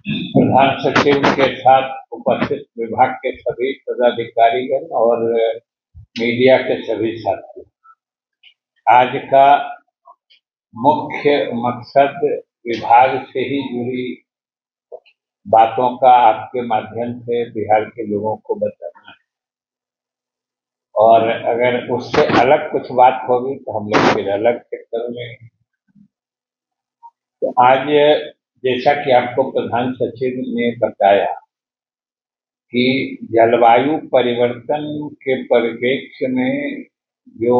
प्रधान सचिव के साथ उपस्थित विभाग के सभी पदाधिकारीगण और मीडिया के सभी साथी, आज का मुख्य मकसद विभाग से ही जुड़ी बातों का आपके माध्यम से बिहार के लोगों को बताना है। और अगर उससे अलग कुछ बात होगी तो हम लोग फिर अलग सेक्टर में। तो आज जैसा कि आपको प्रधान सचिव ने बताया कि जलवायु परिवर्तन के परिप्रेक्ष्य में जो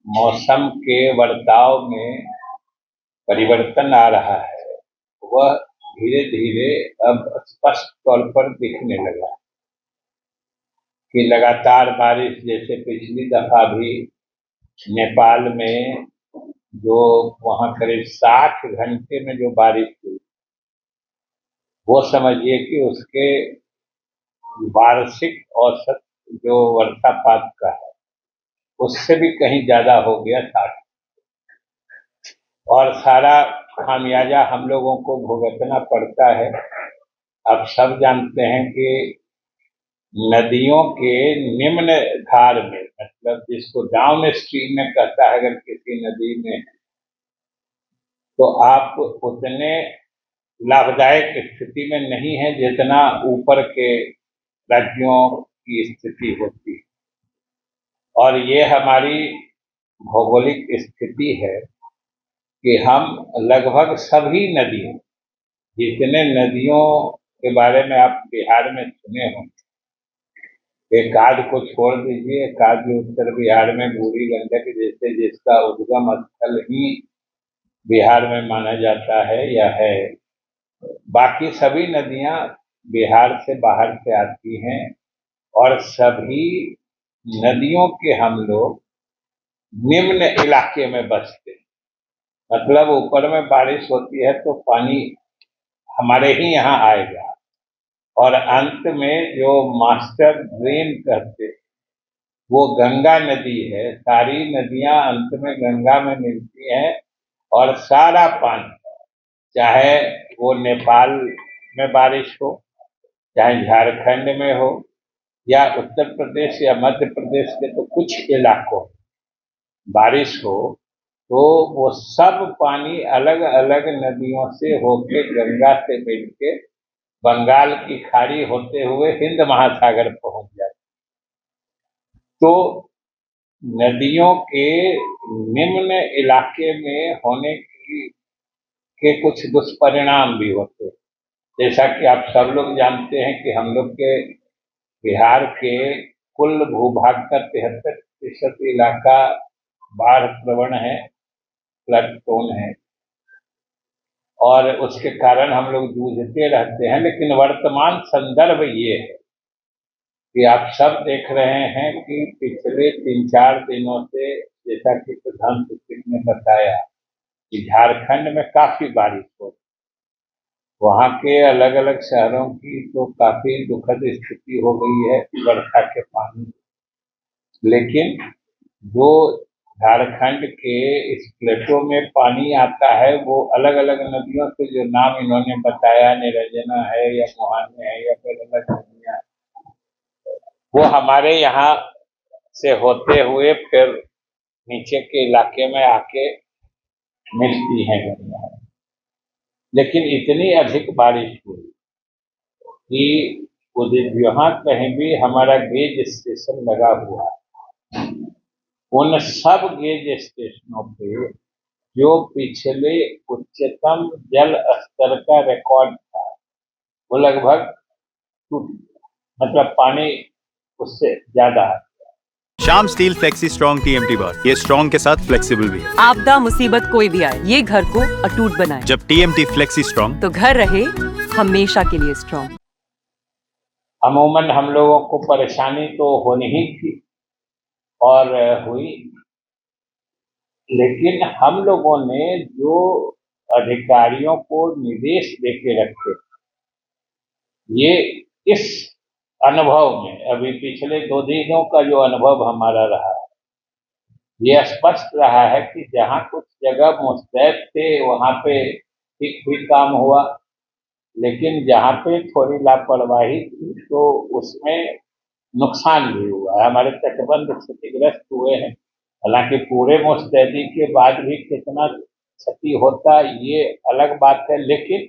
मौसम के बर्ताव में परिवर्तन आ रहा है वह धीरे धीरे अब स्पष्ट तौर पर दिखने लगा कि लगातार बारिश, जैसे पिछली दफा भी नेपाल में जो वहां करीब 60 घंटे में जो बारिश हुई, वो समझिए कि उसके वार्षिक औसत जो वर्षापात का है उससे भी कहीं ज्यादा हो गया था। और सारा खामियाजा हम लोगों को भुगतना पड़ता है। आप सब जानते हैं कि नदियों के निम्न धार में, मतलब जिसको डाउन स्ट्रीम में कहता है, अगर किसी नदी में तो आप उतने लाभदायक स्थिति में नहीं है जितना ऊपर के राज्यों की स्थिति होती है। और ये हमारी भौगोलिक स्थिति है कि हम लगभग सभी नदियों, जितने नदियों के बारे में आप बिहार में सुने हों, एक आध को छोड़ दीजिए, एक आध उत्तर बिहार में बूढ़ी गंडक जैसे जिसका उद्गम स्थल ही बिहार में माना जाता है या है, बाकी सभी नदियां बिहार से बाहर से आती हैं। और सभी नदियों के हम लोग निम्न इलाके में बसते हैं, मतलब ऊपर में बारिश होती है तो पानी हमारे ही यहाँ आएगा और अंत में जो मास्टर ड्रेन कहते वो गंगा नदी है। सारी नदियां अंत में गंगा में मिलती हैं और सारा पानी, चाहे वो नेपाल में बारिश हो, चाहे झारखंड में हो, या उत्तर प्रदेश या मध्य प्रदेश के तो कुछ इलाकों में बारिश हो, तो वो सब पानी अलग अलग नदियों से होके गंगा से मिलके बंगाल की खाड़ी होते हुए हिंद महासागर पहुंच जाती। तो नदियों के निम्न इलाके में होने के कुछ दुष्परिणाम भी होते हैं। जैसा कि आप सब लोग जानते हैं कि हम लोग के बिहार के कुल भूभाग का 73% इलाका बाढ़ प्रवण है, फ्लड प्रोन है, और उसके कारण हम लोग जूझते रहते हैं। लेकिन वर्तमान संदर्भ ये है कि आप सब देख रहे हैं कि पिछले 3-4 दिनों से, जैसा कि प्रधान सचिव ने बताया, कि झारखंड में काफी बारिश हो रही, वहां के अलग अलग शहरों की तो काफी दुखद स्थिति हो गई है वर्षा के पानी। लेकिन जो झारखंड के इस प्लेटों में पानी आता है वो अलग अलग नदियों से, जो नाम इन्होंने बताया, निरंजना है या मुहाने है या फिर अलग नदियां, वो हमारे यहाँ से होते हुए फिर नीचे के इलाके में आके मिलती हैं गंगा। लेकिन इतनी अधिक बारिश हुई कि यहाँ कहीं भी हमारा गेज स्टेशन लगा हुआ है, उन सब गेज स्टेशनों पे जो पिछले उच्चतम जल स्तर का रिकॉर्ड था वो लगभग टूट, मतलब पानी उससे ज्यादा है। Shyam steel flexi strong TMT बार, ये स्ट्रॉन्ग के साथ फ्लेक्सिबल भी है। आपदा मुसीबत कोई भी आए, ये घर को अटूट बनाए। जब टीएमटी फ्लेक्सी स्ट्रॉन्ग, तो घर रहे हमेशा के लिए स्ट्रॉन्ग। अमूमन हम लोगों को परेशानी तो होनी ही थी और हुई, लेकिन हम लोगों ने जो अधिकारियों को निर्देश देके रखे, ये इस अनुभव में, अभी पिछले 2 दिनों का जो अनुभव हमारा रहा है, ये स्पष्ट रहा है कि जहाँ कुछ जगह मुस्तैद थे वहां पे ठीक भी काम हुआ, लेकिन जहाँ पे थोड़ी लापरवाही थी तो उसमें नुकसान भी हुआ है। हमारे तटबंध क्षतिग्रस्त हुए हैं। हालांकि पूरे मुस्तैदी के बाद भी कितना क्षति होता ये अलग बात है, लेकिन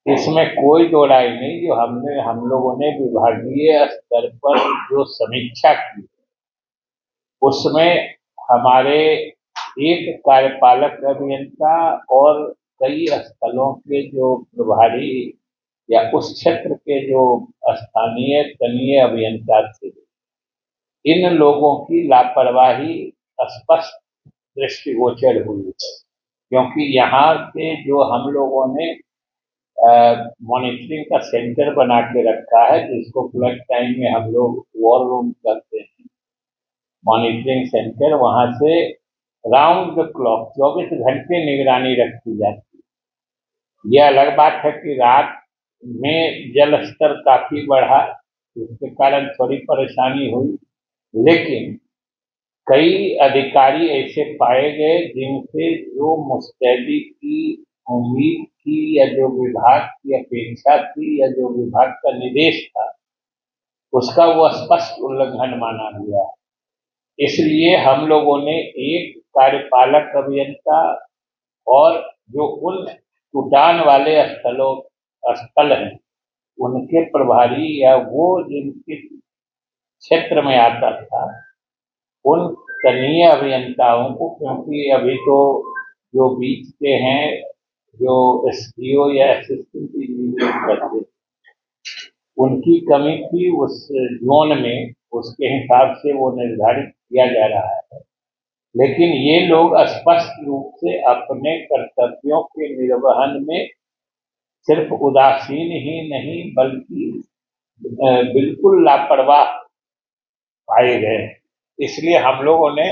इसमें कोई दो राय नहीं। जो हम लोगों ने विभागीय स्तर पर जो समीक्षा की उसमें हमारे एक कार्यपालक अभियंता और कई स्थलों के जो प्रभारी या उस क्षेत्र के जो स्थानीय तनीय अभियंता थे, इन लोगों की लापरवाही स्पष्ट दृष्टिगोचर हुई है। क्योंकि यहाँ से जो हम लोगों ने मॉनिटरिंग का सेंटर बना के रखा है, जिसको फ्लड टाइम में हम लोग वॉर रूम करते हैं, मॉनिटरिंग सेंटर, वहां से राउंड द क्लॉक 24 घंटे निगरानी रखी जाती है। यह अलग बात है कि रात में जल स्तर काफी बढ़ा, जिसके कारण थोड़ी परेशानी हुई, लेकिन कई अधिकारी ऐसे पाए गए जिनसे जो मुस्तैदी की उम्मीद थी या जो विभाग की अपेक्षा थी या जो विभाग का निर्देश था, उसका वो स्पष्ट उल्लंघन माना गया। इसलिए हम लोगों ने एक कार्यपालक अभियंता और जो उन उड़ान वाले स्थल हैं उनके प्रभारी या वो जिनके क्षेत्र में आता था, उन कनीय अभियंताओं को, क्योंकि अभी तो जो बीच के हैं जो एसडीओ या असिस्टेंट इंजीनियर करते, उनकी कमी थी उस जोन में, उसके हिसाब से वो निर्धारित किया जा रहा है। लेकिन ये लोग स्पष्ट रूप से अपने कर्तव्यों के निर्वहन में सिर्फ उदासीन ही नहीं बल्कि बिल्कुल लापरवाह पाए गए। इसलिए हम लोगों ने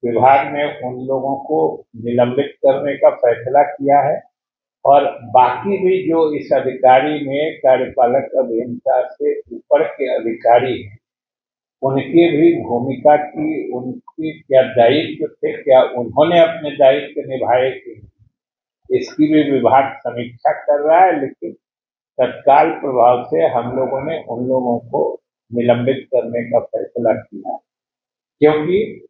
विभाग में उन लोगों को निलंबित करने का फैसला किया है और बाकी भी जो इस अधिकारी में कार्यपालक अभियंता से ऊपर के अधिकारी हैं, उनकी भी भूमिका की, उनकी क्या दायित्व थे, क्या उन्होंने अपने दायित्व निभाए थे, इसकी भी विभाग समीक्षा कर रहा है। लेकिन तत्काल प्रभाव से हम लोगों ने उन लोगों को निलंबित करने का फैसला किया, क्योंकि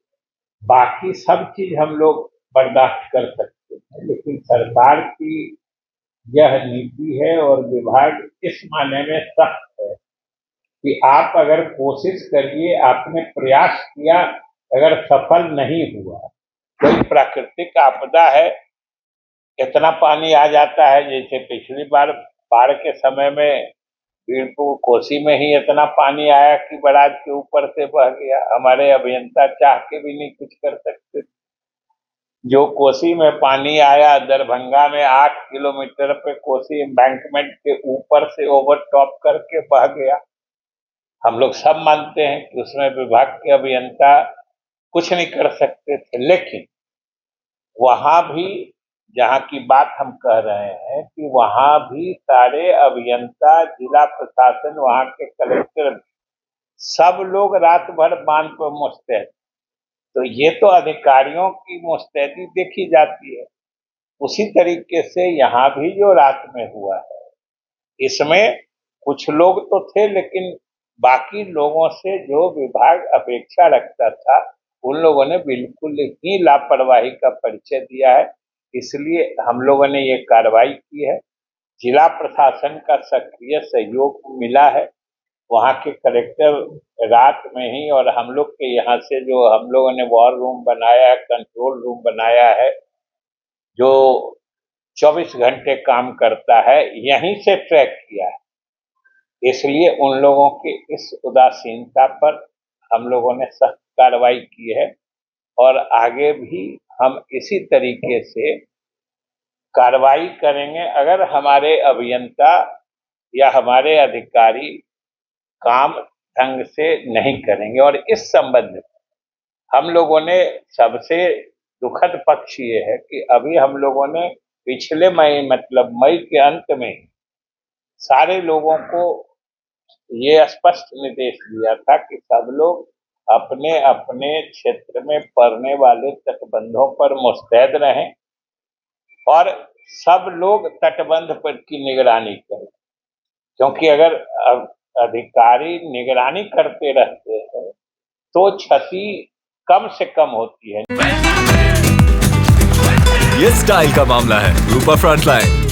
बाकी सब चीज हम लोग बर्दाश्त कर सकते हैं, लेकिन सरकार की यह नीति है और विभाग इस मायने में सख्त है कि आप अगर कोशिश करिए, आपने प्रयास किया, अगर सफल नहीं हुआ, कोई प्राकृतिक आपदा है, इतना पानी आ जाता है, जैसे पिछली बार बाढ़ के समय में बीरपुर कोसी में ही इतना पानी आया कि बराज के ऊपर से बह गया। हमारे अभियंता चाह के भी नहीं कुछ कर सकते। जो कोसी में पानी आया, दरभंगा में 8 किलोमीटर पे कोसी एम्बैंकमेंट के ऊपर से ओवर टॉप करके बह गया। हम लोग सब मानते हैं कि उसमें विभाग के अभियंता कुछ नहीं कर सकते थे, लेकिन वहां भी जहां की बात हम कह रहे हैं कि वहां भी सारे अभियंता, जिला प्रशासन, वहां के कलेक्टर, सब लोग रात भर बांध पर मुस्तैद। तो ये तो अधिकारियों की मुस्तैदी देखी जाती है, उसी तरीके से यहाँ भी जो रात में हुआ है, इसमें कुछ लोग तो थे, लेकिन बाकी लोगों से जो विभाग अपेक्षा रखता था, उन लोगों ने बिल्कुल ही लापरवाही का परिचय दिया है। इसलिए हम लोगों ने ये कार्रवाई की है। जिला प्रशासन का सक्रिय सहयोग मिला है। वहाँ के कलेक्टर रात में ही, और हम लोग के यहाँ से जो हम लोगों ने वॉर रूम बनाया है, कंट्रोल रूम बनाया है, जो 24 घंटे काम करता है, यहीं से ट्रैक किया है। इसलिए उन लोगों की इस उदासीनता पर हम लोगों ने सख्त कार्रवाई की है और आगे भी हम इसी तरीके से कार्रवाई करेंगे अगर हमारे अभियंता या हमारे अधिकारी काम ढंग से नहीं करेंगे। और इस संबंध में हम लोगों ने सबसे दुखद पक्ष ये है कि अभी हम लोगों ने पिछले मई के अंत में सारे लोगों को ये स्पष्ट निर्देश दिया था कि सब लोग अपने अपने क्षेत्र में पड़ने वाले तटबंधों पर मुस्तैद रहें और सब लोग तटबंध पर की निगरानी करें, क्योंकि अगर अधिकारी निगरानी करते रहते हैं तो क्षति कम से कम होती है। ये स्टाइल का मामला है, रूपा फ्रंटलाइन।